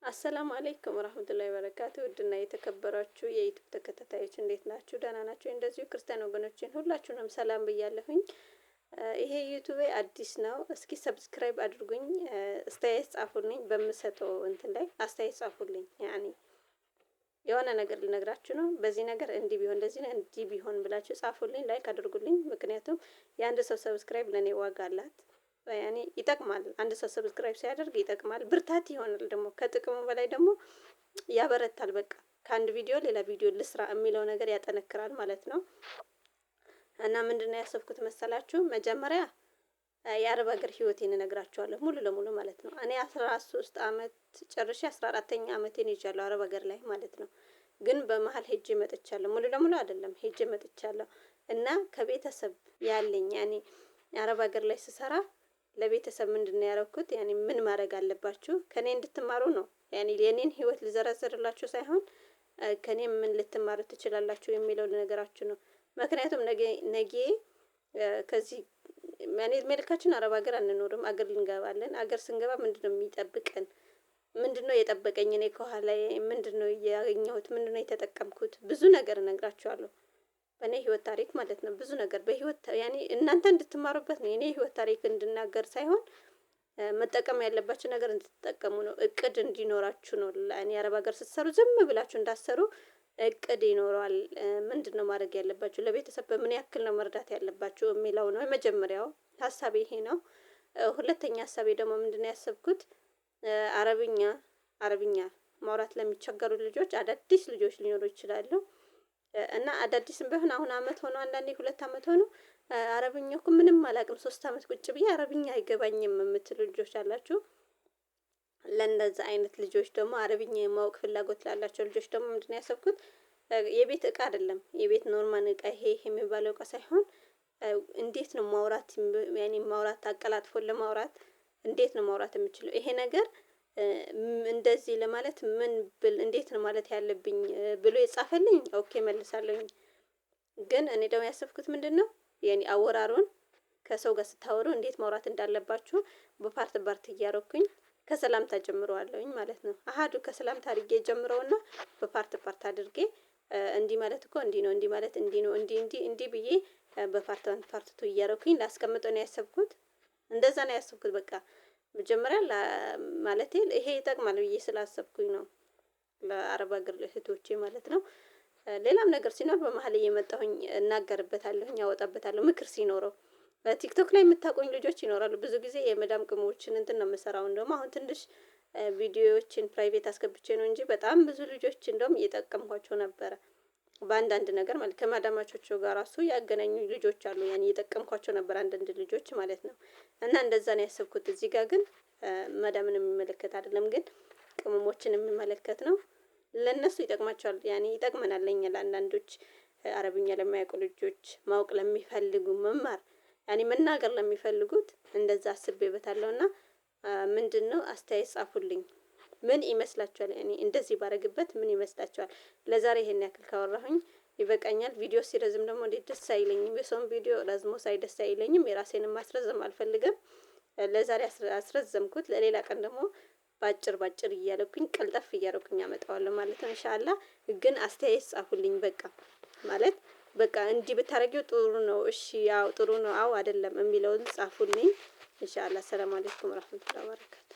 አሰላሙ አለይኩም ወራህመቱላሂ ወበረካቱ። ውድና የተከበራችሁ የዩቲዩብ ተከታታዮች እንዴት ናችሁ? ደህና ናችሁ? እንደዚሁ ክርስቲያን ወገኖችን ሁላችሁንም ሰላም ብያለሁኝ። ይሄ ዩቲዩብ አዲስ ነው። እስኪ ሰብስክራይብ አድርጉኝ፣ አስተያየት ጻፉልኝ። በምሰጠው እንትን ላይ አስተያየት ጻፉልኝ። ያኔ የሆነ ነገር ልነግራችሁ ነው። በዚህ ነገር እንዲህ ቢሆን እንደዚህ ነው እንዲህ ቢሆን ብላችሁ ጻፉልኝ፣ ላይክ አድርጉልኝ። ምክንያቱም የአንድ ሰው ሰብስክራይብ ለኔ ዋጋ አላት። ያኔ ይጠቅማል። አንድ ሰው ሰብስክራይብ ሲያደርግ ይጠቅማል፣ ብርታት ይሆናል። ደግሞ ከጥቅሙ በላይ ደግሞ ያበረታል። በቃ ከአንድ ቪዲዮ ሌላ ቪዲዮ ልስራ የሚለው ነገር ያጠነክራል ማለት ነው። እና ምንድነው ያሰብኩት መሰላችሁ? መጀመሪያ የአረብ ሀገር ህይወቴን እነግራችኋለሁ ሙሉ ለሙሉ ማለት ነው። እኔ 13 አመት ጨርሼ 14ኛ አመቴን ይዣለሁ አረብ ሀገር ላይ ማለት ነው። ግን በመሀል ሄጄ መጥቻለሁ። ሙሉ ለሙሉ አይደለም ሄጄ መጥቻለሁ። እና ከቤተሰብ ያለኝ ያኔ አረብ ሀገር ላይ ስሰራ ለቤተሰብ ምንድነው ያደረኩት? ያኔ ምን ማድረግ አለባችሁ ከኔ እንድትማሩ ነው። ያኔ የኔን ህይወት ልዘረዝርላችሁ ሳይሆን ከኔ ምን ልትማሩ ትችላላችሁ የሚለው ልነግራችሁ ነው። ምክንያቱም ነገ ከዚህ ማኔ መልካችን አረብ ሀገር አንኖርም፣ አገር ልንገባለን። አገር ስንገባ ምንድነው የሚጠብቀን? ምንድነው የጠበቀኝ? እኔ ከኋላ ምንድነው ያገኘሁት? ምንድነው የተጠቀምኩት? ብዙ ነገር እነግራችኋለሁ። በእኔ ህይወት ታሪክ ማለት ነው። ብዙ ነገር በህይወት ያኔ እናንተ እንድትማሩበት ነው። የኔ ህይወት ታሪክ እንድናገር ሳይሆን መጠቀም ያለባችሁ ነገር እንድትጠቀሙ ነው። እቅድ እንዲኖራችሁ ነው። እኔ አረብ ሀገር ስትሰሩ ዝም ብላችሁ እንዳሰሩ እቅድ ይኖረዋል። ምንድነው ማድረግ ያለባችሁ? ለቤተሰብ በምን ያክል ነው መርዳት ያለባችሁ የሚለው ነው የመጀመሪያው ሀሳቤ ይሄ ነው። ሁለተኛ ሀሳቤ ደግሞ ምንድነው ያሰብኩት? አረብኛ ማውራት ለሚቸገሩ ልጆች፣ አዳዲስ ልጆች ሊኖሩ ይችላሉ። እና አዳዲስም ቢሆን አሁን አመት ሆኖ አንዳንዴ 2 አመት ሆኖ አረብኛ እኮ ምንም አላውቅም 3 አመት ቁጭ ብዬ አረብኛ አይገባኝም የምትሉ ልጆች አላችሁ። ለእንደዛ አይነት ልጆች ደግሞ አረብኛ የማወቅ ፍላጎት ላላቸው ልጆች ደግሞ ምንድነው ያሰብኩት? የቤት እቃ አይደለም፣ የቤት ኖርማል እቃ ይሄ የሚባለው እቃ ሳይሆን እንዴት ነው ማውራት፣ ያኔ ማውራት አቀላጥፎ ለማውራት እንዴት ነው ማውራት የምችለው? ይሄ ነገር እንደዚህ ለማለት ምን እንዴት ነው ማለት ያለብኝ ብሎ የጻፈልኝ ኦኬ መልሳለሁኝ። ግን እኔ ደግሞ ያሰብኩት ምንድነው የኔ አወራሩን ከሰው ጋር ስታወሩ እንዴት ማውራት እንዳለባችሁ በፓርት ፓርት እያረኩኝ ከሰላምታ ጀምረዋለሁኝ ማለት ነው። አሃዱ ከሰላምታ አድርጌ ጀምረውና በፓርት ፓርት አድርጌ እንዲህ ማለት እኮ እንዲህ ነው፣ እንዲህ ማለት እንዲህ ነው፣ እንዲህ ብዬ በፓርት 1 ፓርት 2 እያረኩኝ ላስቀምጠው ነው ያሰብኩት። እንደዛ ነው ያሰብኩት። በቃ መጀመሪያ ማለቴ ይሄ ይጠቅማል ብዬ ስላሰብኩኝ ነው፣ ለአረብ ሀገር እህቶቼ ማለት ነው። ሌላም ነገር ሲኖር በመሀል እየመጣሁኝ እናገርበታለሁኝ፣ ያወጣበታለሁ ምክር ሲኖረው። በቲክቶክ ላይ የምታውቁኝ ልጆች ይኖራሉ። ብዙ ጊዜ የመዳም ቅሞችን እንትን ነው የምሰራው። እንደውም አሁን ትንሽ ቪዲዮዎችን ፕራይቬት አስገብቼ ነው እንጂ በጣም ብዙ ልጆች እንደውም እየጠቀምኳቸው ነበረ። በአንዳንድ ነገር ማለት ከማዳማቾቹ ጋር ራሱ ያገናኙ ልጆች አሉ። ያን እየጠቀምኳቸው ነበር አንዳንድ ልጆች ማለት ነው። እና እንደዛ ነው ያሰብኩት። እዚህ ጋር ግን መዳምን የሚመለከት አይደለም፣ ግን ቅመሞችን የሚመለከት ነው። ለነሱ ይጠቅማቸዋል። ያኔ ይጠቅመናል ለኛ ለአንዳንዶች አረብኛ ለማያውቁ ልጆች ማወቅ ለሚፈልጉ መማር ያኔ መናገር ለሚፈልጉት እንደዛ አስቤበታለሁና ምንድነው አስተያየት ጻፉልኝ። ምን ይመስላችኋል? እኔ እንደዚህ ባረግበት ምን ይመስላችኋል? ለዛሬ ይሄን ያክል ካወራሁኝ ይበቃኛል። ቪዲዮ ሲረዝም ደግሞ እንዴት ደስ አይለኝም። የሰውን ቪዲዮ ረዝሞ ሳይ ደስ አይለኝም። የራሴንም ማስረዘም አልፈልግም። ለዛሬ አስረዘምኩት። ለሌላ ቀን ደግሞ ባጭር እያለኩኝ ቀልጠፍ እያረኩኝ አመጣዋለሁ ማለት ነው ኢንሻአላህ። ግን አስተያየት ጻፉልኝ። በቃ ማለት በቃ እንዲህ ብታረጊው ጥሩ ነው፣ እሺ ያው ጥሩ ነው፣ አው አይደለም የሚለውን ጻፉልኝ ኢንሻአላህ። ሰላም አለይኩም ወራህመቱላሂ ወበረካቱ።